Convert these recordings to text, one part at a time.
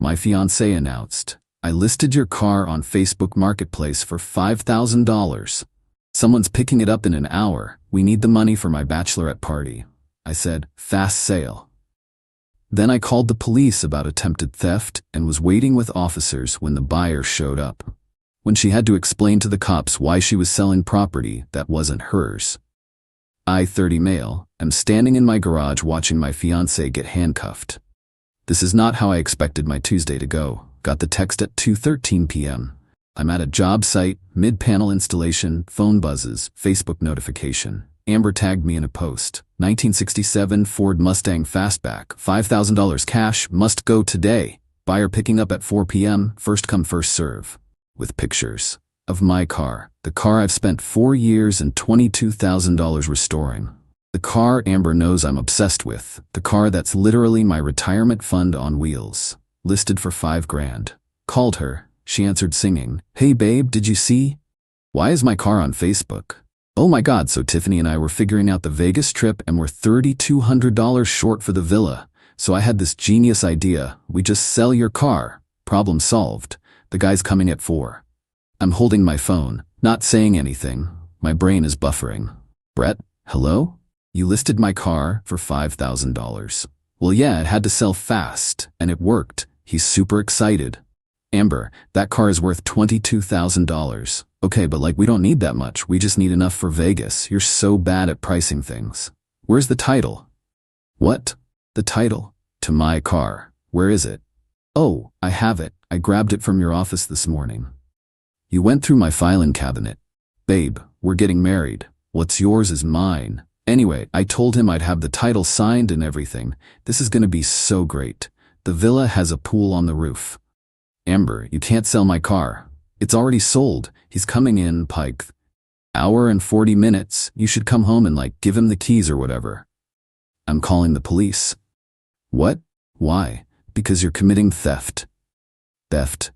My fiancé announced, "I listed your car on Facebook Marketplace for $5,000. Someone's picking it up in an hour. We need the money for my bachelorette party." I said, "Fast sale." Then I called the police about attempted theft and was waiting with officers when the buyer showed up. When she had to explain to the cops why she was selling property that wasn't hers. I, 30 male, am standing in my garage watching my fiancé get handcuffed. This is not how I expected my Tuesday to go. Got the text at 2:13 p.m. I'm at a job site, mid-panel installation, phone buzzes, Facebook notification. Amber tagged me in a post. 1967 Ford Mustang Fastback, $5,000 cash, must go today. Buyer picking up at 4 p.m., first come first serve. With pictures of my car, the car I've spent 4 years and $22,000 restoring. The car Amber knows I'm obsessed with, the car that's literally my retirement fund on wheels. Listed for $5,000. Called her, she answered singing, "Hey babe, did you see? Why is my car on Facebook?" Oh my God, so Tiffany and I were figuring out the Vegas trip and we're $3,200 short for the villa. So I had this genius idea, we just sell your car. Problem solved. The guy's coming at 4. I'm holding my phone, not saying anything. My brain is buffering. "Brett, hello? You listed my car for $5,000. Well, yeah, it had to sell fast, and it worked." He's super excited. "Amber, that car is worth $22,000. Okay, but we don't need that much. We just need enough for Vegas. You're so bad at pricing things. Where's the title?" "What? The title? To my car. Where is it?" "Oh, I have it. I grabbed it from your office this morning." "You went through my filing cabinet." "Babe, we're getting married. What's yours is mine." Anyway, I told him I'd have the title signed and everything. This is gonna be so great. The villa has a pool on the roof. "Amber, you can't sell my car. It's already sold. He's coming in, Pike. Hour and 40 minutes. You should come home and give him the keys or whatever." "I'm calling the police." "What? Why?" "Because you're committing theft." "Theft?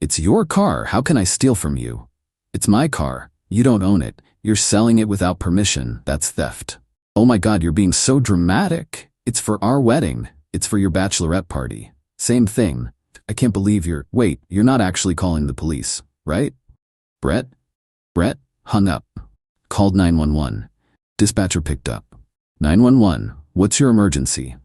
It's your car. How can I steal from you?" "It's my car. You don't own it. You're selling it without permission. That's theft." "Oh my God, you're being so dramatic. It's for our wedding. It's for your bachelorette party. Same thing. I can't believe Wait, you're not actually calling the police, right?" Brett hung up. Called 911. Dispatcher picked up. 911, what's your emergency?"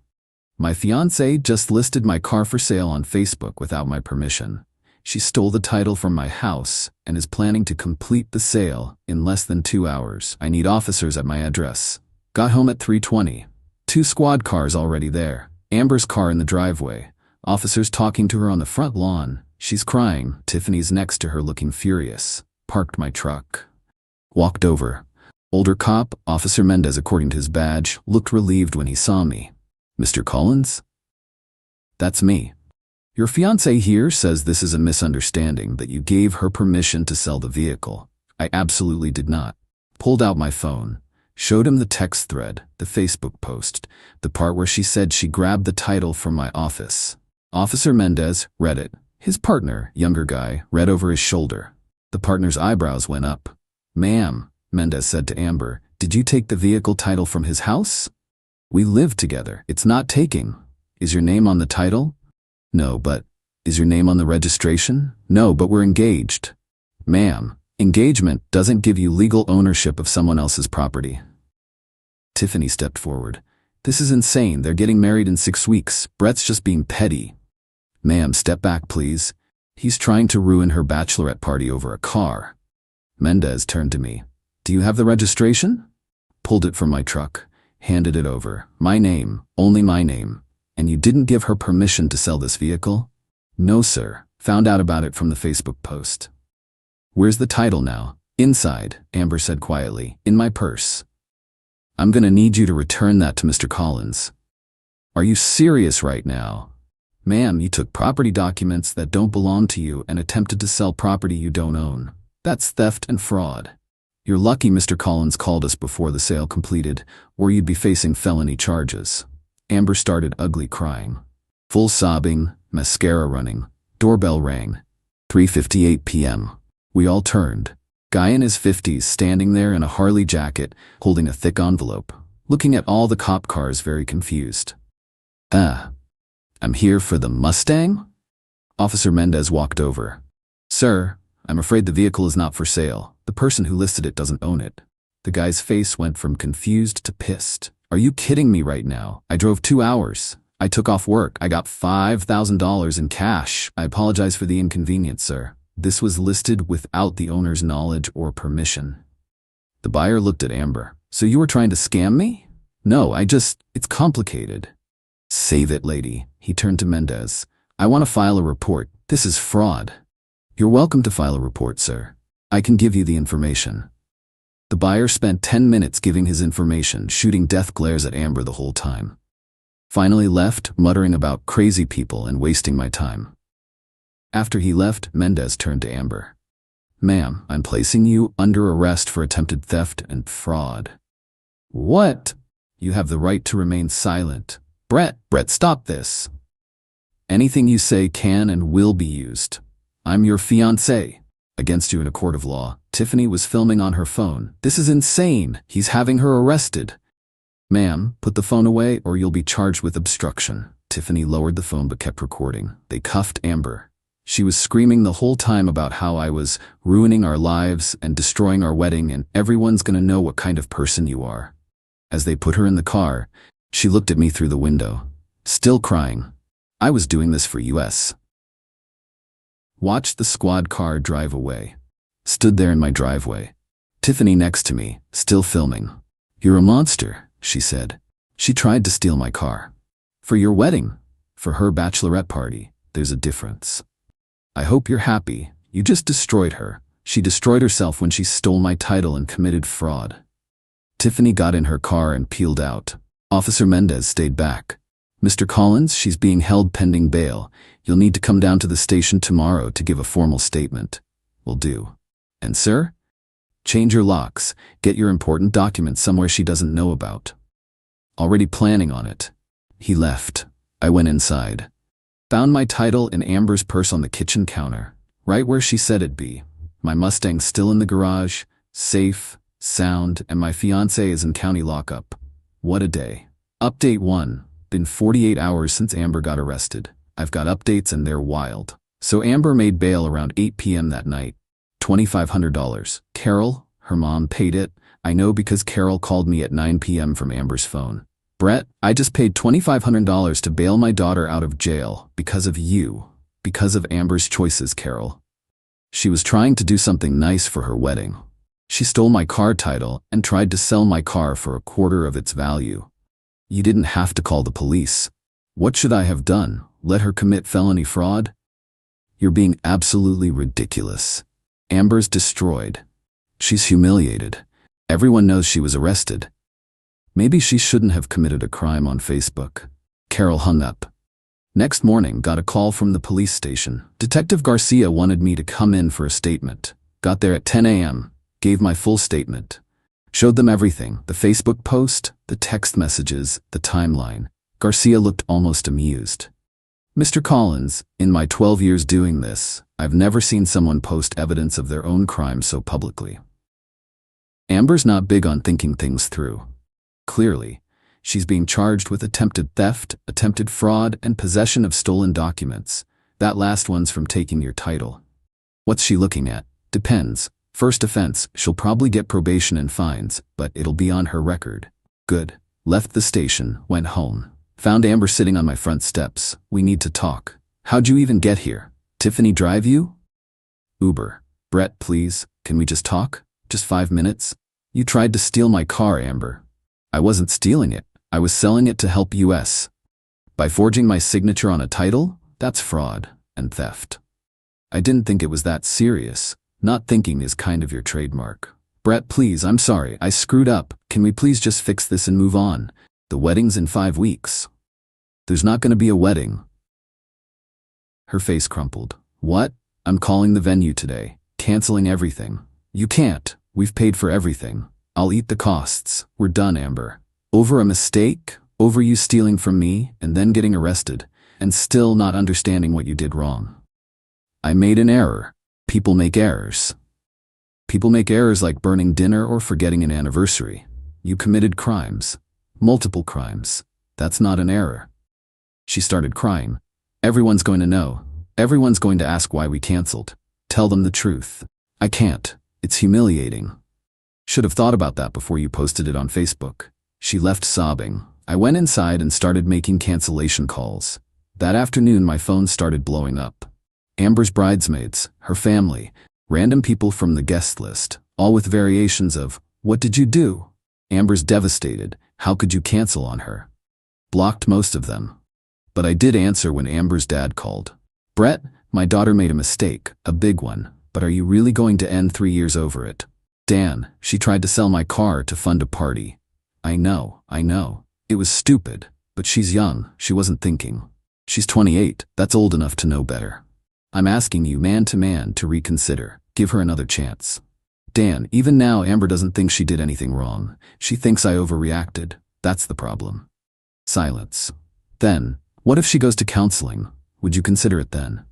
"My fiancée just listed my car for sale on Facebook without my permission. She stole the title from my house and is planning to complete the sale in less than 2 hours. I need officers at my address. Got home at 3:20. 2 squad cars already there. Amber's car in the driveway. Officers talking to her on the front lawn. She's crying. Tiffany's next to her looking furious. Parked my truck. Walked over. Older cop, Officer Mendez according to his badge, looked relieved when he saw me. "Mr. Collins?" "That's me. Your fiancée here says this is a misunderstanding, that you gave her permission to sell the vehicle." I absolutely did not. Pulled out my phone. Showed him the text thread, the Facebook post, the part where she said she grabbed the title from my office. Officer Mendez read it. His partner, younger guy, read over his shoulder. The partner's eyebrows went up. "Ma'am," Mendez said to Amber, "did you take the vehicle title from his house?" "We live together. It's not taking." "Is your name on the title?" "No, but..." "Is your name on the registration?" "No, but we're engaged." "Ma'am, engagement doesn't give you legal ownership of someone else's property." Tiffany stepped forward. "This is insane. They're getting married in 6 weeks. Brett's just being petty." "Ma'am, step back, please. He's trying to ruin her bachelorette party over a car." Mendez turned to me. "Do you have the registration?" Pulled it from my truck. Handed it over. "My name, only my name. And you didn't give her permission to sell this vehicle?" "No, sir. Found out about it from the Facebook post." "Where's the title now?" "Inside," Amber said quietly. "In my purse." "I'm gonna need you to return that to Mr. Collins." "Are you serious right now?" "Ma'am, you took property documents that don't belong to you and attempted to sell property you don't own. That's theft and fraud. You're lucky Mr. Collins called us before the sale completed, or you'd be facing felony charges." Amber started ugly crying. Full sobbing, mascara running. Doorbell rang. 3:58 p.m. We all turned. Guy in his 50s standing there in a Harley jacket, holding a thick envelope, looking at all the cop cars very confused. I'm here for the Mustang? Officer Mendez walked over. Sir, I'm afraid the vehicle is not for sale. The person who listed it doesn't own it. The guy's face went from confused to pissed. Are you kidding me right now? I drove 2 hours. I took off work. I got $5,000 in cash. I apologize for the inconvenience, sir. This was listed without the owner's knowledge or permission. The buyer looked at Amber. So you were trying to scam me? No, it's complicated. Save it, lady. He turned to Mendez. I want to file a report. This is fraud. You're welcome to file a report, sir. I can give you the information. The buyer spent 10 minutes giving his information, shooting death glares at Amber the whole time. Finally left, muttering about crazy people and wasting my time. After he left, Mendez turned to Amber. Ma'am, I'm placing you under arrest for attempted theft and fraud. What? You have the right to remain silent. Brett, stop this. Anything you say can and will be used. I'm your fiancé. Against you in a court of law. Tiffany was filming on her phone. This is insane. He's having her arrested. Ma'am, put the phone away or you'll be charged with obstruction. Tiffany lowered the phone but kept recording. They cuffed Amber. She was screaming the whole time about how I was ruining our lives and destroying our wedding and everyone's gonna know what kind of person you are. As they put her in the car, she looked at me through the window, still crying. I was doing this for US. Watched the squad car drive away. Stood there in my driveway. Tiffany next to me, still filming. You're a monster, she said. She tried to steal my car. For your wedding, for her bachelorette party, there's a difference. I hope you're happy. You just destroyed her. She destroyed herself when she stole my title and committed fraud. Tiffany got in her car and peeled out. Officer Mendez stayed back. Mr. Collins, she's being held pending bail. You'll need to come down to the station tomorrow to give a formal statement. Will do. And sir? Change your locks. Get your important documents somewhere she doesn't know about. Already planning on it. He left. I went inside. Found my title in Amber's purse on the kitchen counter, right where she said it'd be. My Mustang's still in the garage, safe, sound, and my fiancé is in county lockup. What a day. Update 1. Been 48 hours since Amber got arrested. I've got updates and they're wild. So Amber made bail around 8 p.m. that night. $2,500. Carol, her mom, paid it. I know because Carol called me at 9 p.m. from Amber's phone. Brett, I just paid $2,500 to bail my daughter out of jail because of you. Because of Amber's choices, Carol. She was trying to do something nice for her wedding. She stole my car title and tried to sell my car for a quarter of its value. You didn't have to call the police. What should I have done? Let her commit felony fraud? You're being absolutely ridiculous. Amber's destroyed. She's humiliated. Everyone knows she was arrested. Maybe she shouldn't have committed a crime on Facebook. Carol hung up. Next morning, got a call from the police station. Detective Garcia wanted me to come in for a statement. Got there at 10 a.m., gave my full statement. Showed them everything, the Facebook post, the text messages, the timeline. Garcia looked almost amused. Mr. Collins, in my 12 years doing this, I've never seen someone post evidence of their own crime so publicly. Amber's not big on thinking things through. Clearly, she's being charged with attempted theft, attempted fraud, and possession of stolen documents. That last one's from taking your title. What's she looking at? Depends. First offense, she'll probably get probation and fines, but it'll be on her record. Good. Left the station, went home. Found Amber sitting on my front steps. We need to talk. How'd you even get here? Tiffany drive you? Uber. Brett, please, can we just talk? Just 5 minutes? You tried to steal my car, Amber. I wasn't stealing it. I was selling it to help US. By forging my signature on a title, that's fraud and theft. I didn't think it was that serious. Not thinking is kind of your trademark. Brett, please, I'm sorry. I screwed up. Can we please just fix this and move on? The wedding's in 5 weeks. There's not going to be a wedding. Her face crumpled. What? I'm calling the venue today. Canceling everything. You can't. We've paid for everything. I'll eat the costs. We're done, Amber. Over a mistake? Over you stealing from me and then getting arrested and still not understanding what you did wrong. I made an error. People make errors. People make errors like burning dinner or forgetting an anniversary. You committed crimes. Multiple crimes. That's not an error. She started crying. Everyone's going to know. Everyone's going to ask why we canceled. Tell them the truth. I can't. It's humiliating. Should have thought about that before you posted it on Facebook. She left sobbing. I went inside and started making cancellation calls. That afternoon, my phone started blowing up. Amber's bridesmaids, her family, random people from the guest list, all with variations of, "What did you do?" Amber's devastated. How could you cancel on her? Blocked most of them. But I did answer when Amber's dad called. "Brett, my daughter made a mistake, a big one, but are you really going to end 3 years over it?" "Dan, she tried to sell my car to fund a party." I know. It was stupid, but she's young, she wasn't thinking. She's 28, that's old enough to know better. I'm asking you man to man to reconsider, give her another chance. Dan, even now Amber doesn't think she did anything wrong. She thinks I overreacted. That's the problem. Silence. Then, what if she goes to counseling? Would you consider it then?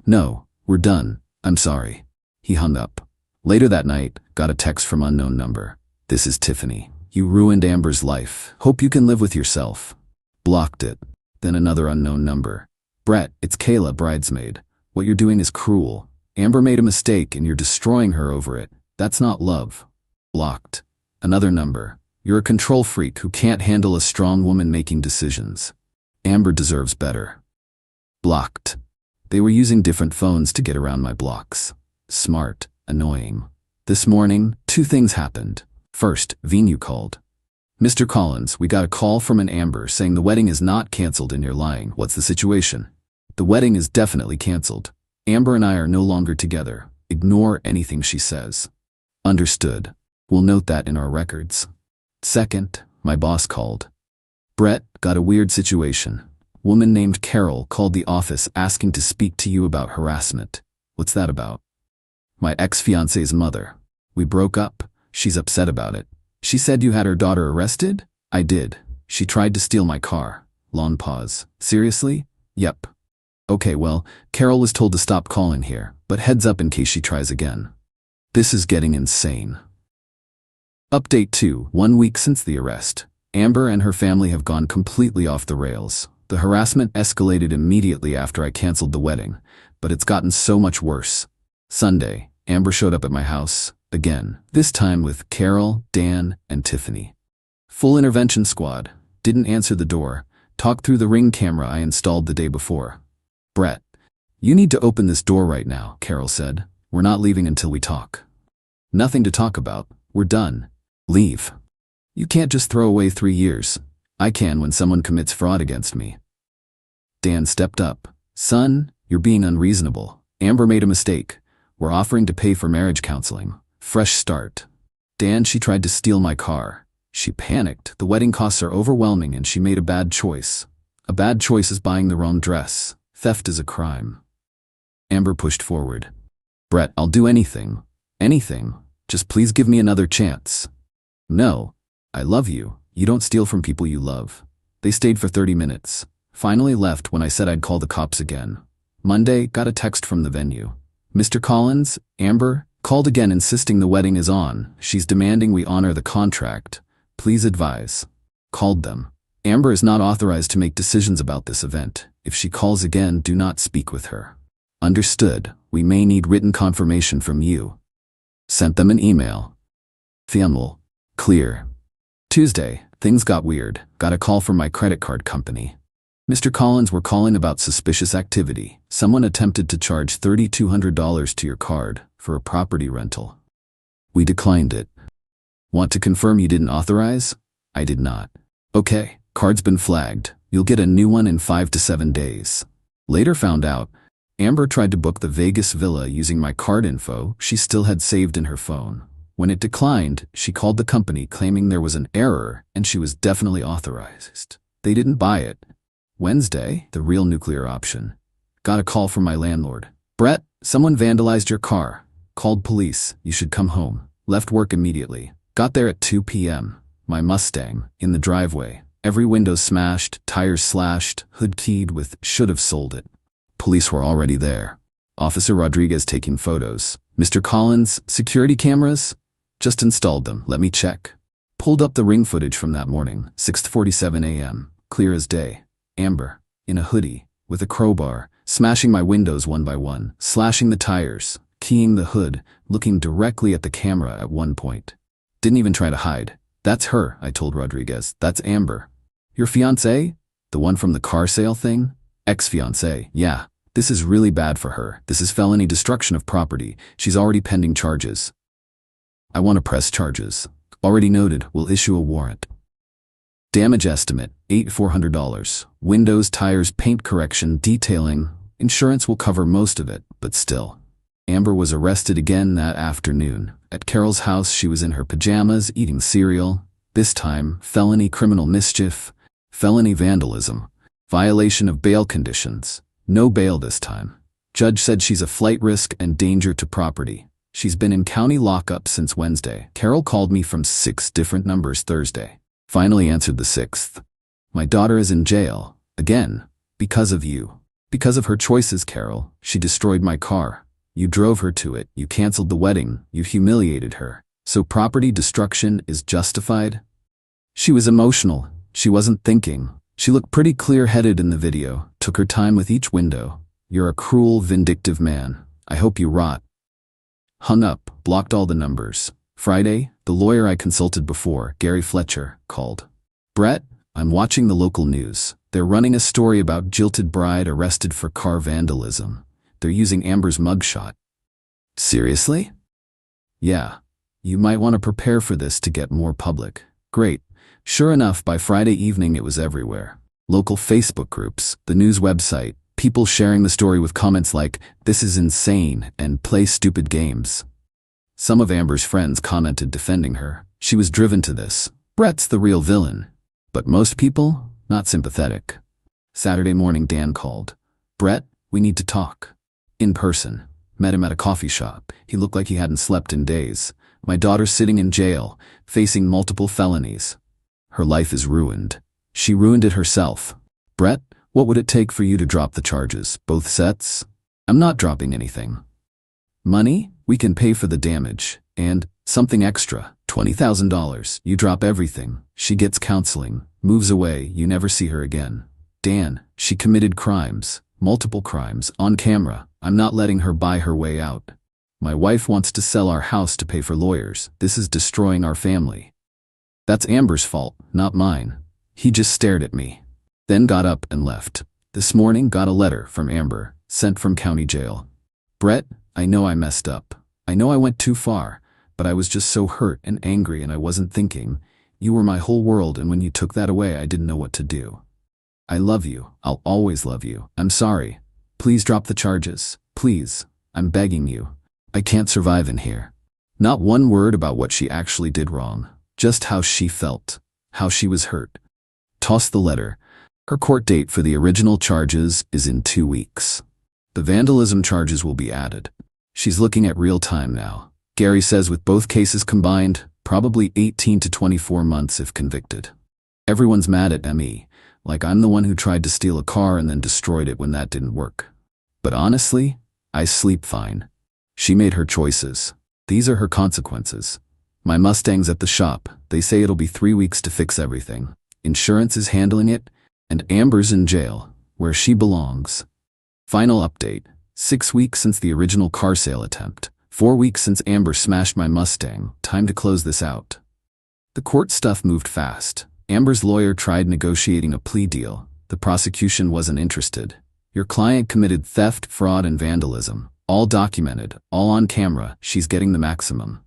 No, we're done. I'm sorry. He hung up. Later that night, got a text from unknown number. "This is Tiffany. You ruined Amber's life. Hope you can live with yourself." Blocked it. Then another unknown number. "Brett, it's Kayla, bridesmaid. What you're doing is cruel. Amber made a mistake and you're destroying her over it. That's not love." Blocked. Another number. "You're a control freak who can't handle a strong woman making decisions. Amber deserves better." Blocked. They were using different phones to get around my blocks. Smart, annoying. This morning, 2 things happened. First, Venu called. "Mr. Collins, we got a call from an Amber saying the wedding is not canceled and you're lying. What's the situation?" "The wedding is definitely canceled. Amber and I are no longer together. Ignore anything she says." "Understood. We'll note that in our records." Second, my boss called. "Brett, got a weird situation. Woman named Carol called the office asking to speak to you about harassment." "What's that about?" "My ex-fiancée's mother. We broke up. She's upset about it. She said you had her daughter arrested?" "I did. She tried to steal my car." Long pause. "Seriously?" "Yep." "Okay, well, Carol was told to stop calling here, but heads up in case she tries again." This is getting insane. Update 2. 1 week since the arrest. Amber and her family have gone completely off the rails. The harassment escalated immediately after I canceled the wedding, but it's gotten so much worse. Sunday, Amber showed up at my house, again, this time with Carol, Dan, and Tiffany. Full intervention squad. Didn't answer the door. Talked through the Ring camera I installed the day before. "Brett, you need to open this door right now," Carol said. "We're not leaving until we talk." "Nothing to talk about. We're done." "Leave." "You can't just throw away 3 years. I can when someone commits fraud against me." Dan stepped up. "Son, you're being unreasonable. Amber made a mistake. We're offering to pay for marriage counseling. Fresh start." "Dan, she tried to steal my car. She panicked. The wedding costs are overwhelming and she made a bad choice. A bad choice is buying the wrong dress. Theft is a crime." Amber pushed forward. "Brett, I'll do anything. Anything. Just please give me another chance." "No. I love you. You don't steal from people you love." They stayed for 30 minutes. Finally left when I said I'd call the cops again. Monday, got a text from the venue. "Mr. Collins, Amber called again insisting the wedding is on. She's demanding we honor the contract. Please advise." Called them. "Amber is not authorized to make decisions about this event. If she calls again, do not speak with her." "Understood. We may need written confirmation from you." Sent them an email. Fiancée. Clear. Tuesday, things got weird. Got a call from my credit card company. "Mr. Collins, we're calling about suspicious activity. Someone attempted to charge $3,200 to your card for a property rental. We declined it. Want to confirm you didn't authorize?" "I did not." "Okay, card's been flagged. You'll get a new one in 5 to 7 days." Later found out, Amber tried to book the Vegas villa using my card info she still had saved in her phone. When it declined, she called the company claiming there was an error and she was definitely authorized. They didn't buy it. Wednesday, the real nuclear option. Got a call from my landlord. "Brett, someone vandalized your car. Called police. You should come home." Left work immediately. Got there at 2 p.m. My Mustang, in the driveway. Every window smashed, tires slashed, hood keyed with "should've sold it." Police were already there. Officer Rodriguez taking photos. "Mr. Collins, security cameras?" "Just installed them. Let me check." Pulled up the Ring footage from that morning, 6:47 a.m. Clear as day. Amber. in a hoodie, with a crowbar, smashing my windows one by one, slashing the tires, keying the hood, looking directly at the camera at one point. Didn't even try to hide. That's her, I told Rodriguez. That's Amber. Your fiancée? The one from the car sale thing? Ex-fiancée, yeah. This is really bad for her. This is felony destruction of property. She's already pending charges. I want to press charges. Already noted, we'll issue a warrant. Damage estimate, $8,400. Windows, tires, paint correction, detailing. Insurance will cover most of it, but still. Amber was arrested again that afternoon. At Carol's house, she was in her pajamas, eating cereal. This time, felony criminal mischief, felony vandalism, violation of bail conditions. No bail this time. Judge said she's a flight risk and danger to property. She's been in county lockup since Wednesday. Carol called me from 6 different numbers Thursday. Finally answered the 6th. My daughter is in jail. Again. Because of you. Because of her choices, Carol. She destroyed my car. You drove her to it. You canceled the wedding. You humiliated her. So property destruction is justified? She was emotional. She wasn't thinking. She looked pretty clear-headed in the video. Took her time with each window. You're a cruel, vindictive man. I hope you rot. Hung up, blocked all the numbers. Friday, the lawyer I consulted before, Gary Fletcher, called. Brett, I'm watching the local news. They're running a story about jilted bride arrested for car vandalism. They're using Amber's mugshot. Seriously? Yeah. You might want to prepare for this to get more public. Great. Sure enough, by Friday evening it was everywhere. Local Facebook groups, the news website, people sharing the story with comments like, "This is insane," and "Play stupid games." Some of Amber's friends commented defending her. She was driven to this. Brett's the real villain. But most people, not sympathetic. Saturday morning Dan called. Brett, we need to talk. In person. Met him at a coffee shop. He looked like he hadn't slept in days. My daughter's sitting in jail, facing multiple felonies. Her life is ruined. She ruined it herself. Brett, what would it take for you to drop the charges, both sets? I'm not dropping anything. Money? We can pay for the damage. And something extra, $20,000. You drop everything. She gets counseling, moves away, you never see her again. Dan, she committed crimes, multiple crimes, on camera. I'm not letting her buy her way out. My wife wants to sell our house to pay for lawyers. This is destroying our family. That's Amber's fault, not mine. He just stared at me. Then got up and left. This morning got a letter from Amber, sent from county jail. Brett, I know I messed up. I know I went too far, but I was just so hurt and angry and I wasn't thinking. You were my whole world, and when you took that away I didn't know what to do. I love you. I'll always love you. I'm sorry. Please drop the charges. Please. I'm begging you. I can't survive in here. Not one word about what she actually did wrong. Just how she felt. How she was hurt. Toss the letter. Her court date for the original charges is in 2 weeks. The vandalism charges will be added. She's looking at real time now. Gary says with both cases combined, probably 18 to 24 months if convicted. Everyone's mad at me, like I'm the one who tried to steal a car and then destroyed it when that didn't work. But honestly, I sleep fine. She made her choices. These are her consequences. My Mustang's at the shop. They say it'll be 3 weeks to fix everything. Insurance is handling it, and Amber's in jail, where she belongs. Final update. 6 weeks since the original car sale attempt. 4 weeks since Amber smashed my Mustang. Time to close this out. The court stuff moved fast. Amber's lawyer tried negotiating a plea deal. The prosecution wasn't interested. Your client committed theft, fraud, and vandalism. All documented, all on camera. She's getting the maximum.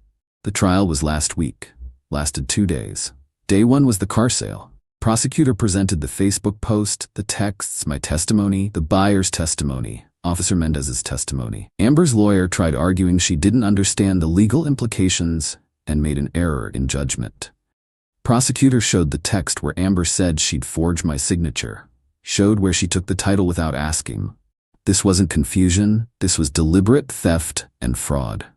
The trial was last week. Lasted 2 days. Day 1 was the car sale. Prosecutor presented the Facebook post, the texts, my testimony, the buyer's testimony, Officer Mendez's testimony. Amber's lawyer tried arguing she didn't understand the legal implications and made an error in judgment. Prosecutor showed the text where Amber said she'd forge my signature. Showed where she took the title without asking. This wasn't confusion, this was deliberate theft and fraud.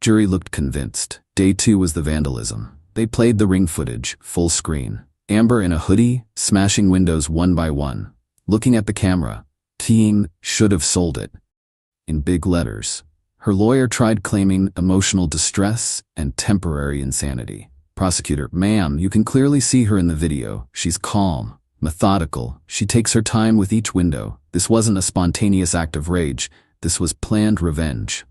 Jury looked convinced. Day 2 was the vandalism. They played the ring footage, full screen. Amber in a hoodie, smashing windows one by one. Looking at the camera. Team should have sold it. In big letters. Her lawyer tried claiming emotional distress and temporary insanity. Prosecutor, ma'am, you can clearly see her in the video. She's calm. Methodical, she takes her time with each window. This wasn't a spontaneous act of rage. This was planned revenge.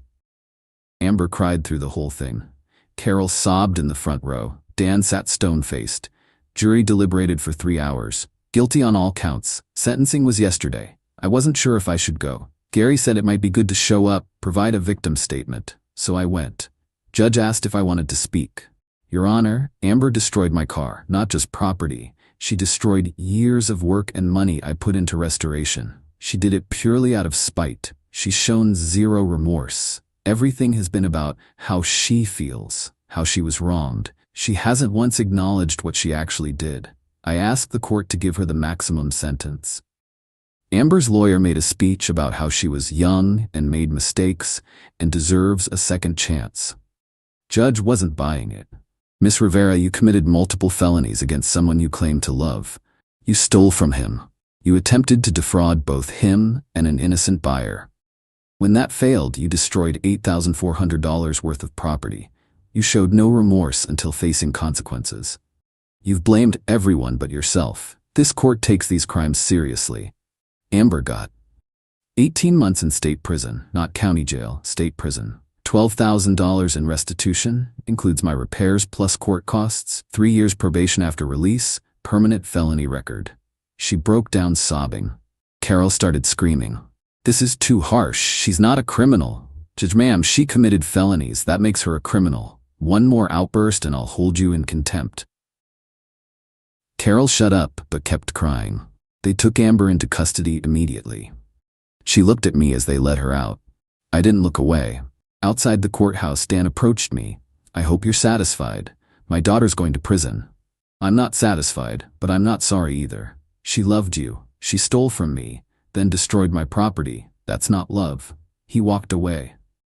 Amber cried through the whole thing. Carol sobbed in the front row. Dan sat stone-faced. Jury deliberated for 3 hours. Guilty on all counts. Sentencing was yesterday. I wasn't sure if I should go. Gary said it might be good to show up, provide a victim statement. So I went. Judge asked if I wanted to speak. Your Honor, Amber destroyed my car, not just property. She destroyed years of work and money I put into restoration. She did it purely out of spite. She's shown zero remorse. Everything has been about how she feels, how she was wronged. She hasn't once acknowledged what she actually did. I asked the court to give her the maximum sentence. Amber's lawyer made a speech about how she was young and made mistakes and deserves a second chance. Judge wasn't buying it. Miss Rivera, you committed multiple felonies against someone you claimed to love. You stole from him. You attempted to defraud both him and an innocent buyer. When that failed, you destroyed $8,400 worth of property. You showed no remorse until facing consequences. You've blamed everyone but yourself. This court takes these crimes seriously. Amber got 18 months in state prison, not county jail, state prison. $12,000 in restitution, includes my repairs plus court costs, 3 years probation after release, permanent felony record. She broke down sobbing. Carol started screaming. This is too harsh. She's not a criminal. Judge, ma'am, she committed felonies. That makes her a criminal. One more outburst and I'll hold you in contempt. Carol shut up but kept crying. They took Amber into custody immediately. She looked at me as they let her out. I didn't look away. Outside the courthouse, Dan approached me. I hope you're satisfied. My daughter's going to prison. I'm not satisfied, but I'm not sorry either. She loved you. She stole from me, then destroyed my property. That's not love. He walked away.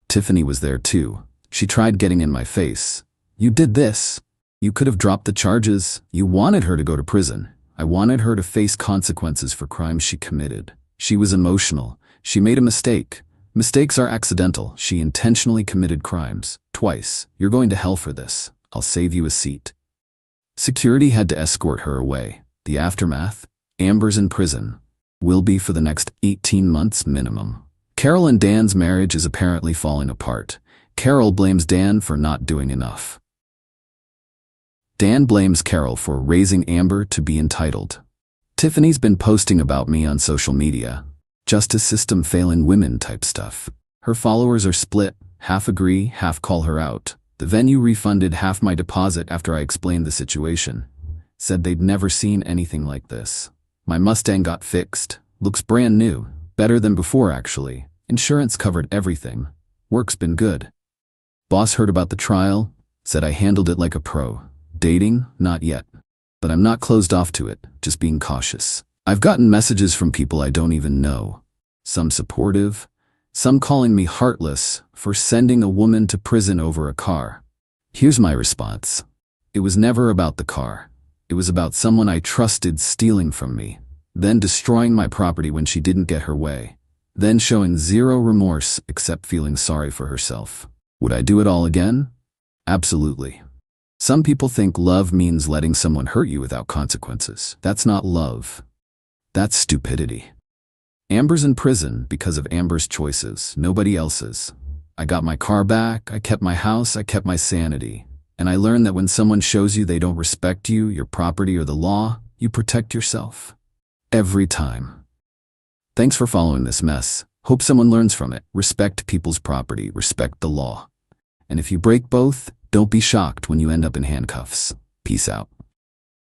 Tiffany was there too. She tried getting in my face. You did this. You could have dropped the charges. You wanted her to go to prison. I wanted her to face consequences for crimes she committed. She was emotional. She made a mistake. Mistakes are accidental. She intentionally committed crimes. Twice. You're going to hell for this. I'll save you a seat. Security had to escort her away. The aftermath? Amber's in prison. Will be for the next 18 months minimum. Carol and Dan's marriage is apparently falling apart. Carol blames Dan for not doing enough. Dan blames Carol for raising Amber to be entitled. Tiffany's been posting about me on social media. Justice system failing women type stuff. Her followers are split, half agree, half call her out. The venue refunded half my deposit after I explained the situation. Said they'd never seen anything like this. My Mustang got fixed. Looks brand new. Better than before actually. Insurance covered everything. Work's been good. Boss heard about the trial. Said I handled it like a pro. Dating? Not yet. But I'm not closed off to it, just being cautious. I've gotten messages from people I don't even know. Some supportive, some calling me heartless for sending a woman to prison over a car. Here's my response. It was never about the car. It was about someone I trusted stealing from me, then destroying my property when she didn't get her way, then showing zero remorse except feeling sorry for herself. Would I do it all again? Absolutely. Some people think love means letting someone hurt you without consequences. That's not love. That's stupidity. Amber's in prison because of Amber's choices, nobody else's. I got my car back, I kept my house, I kept my sanity. And I learned that when someone shows you they don't respect you, your property, or the law, you protect yourself. Every time. Thanks for following this mess. Hope someone learns from it. Respect people's property, respect the law. And if you break both, don't be shocked when you end up in handcuffs. Peace out.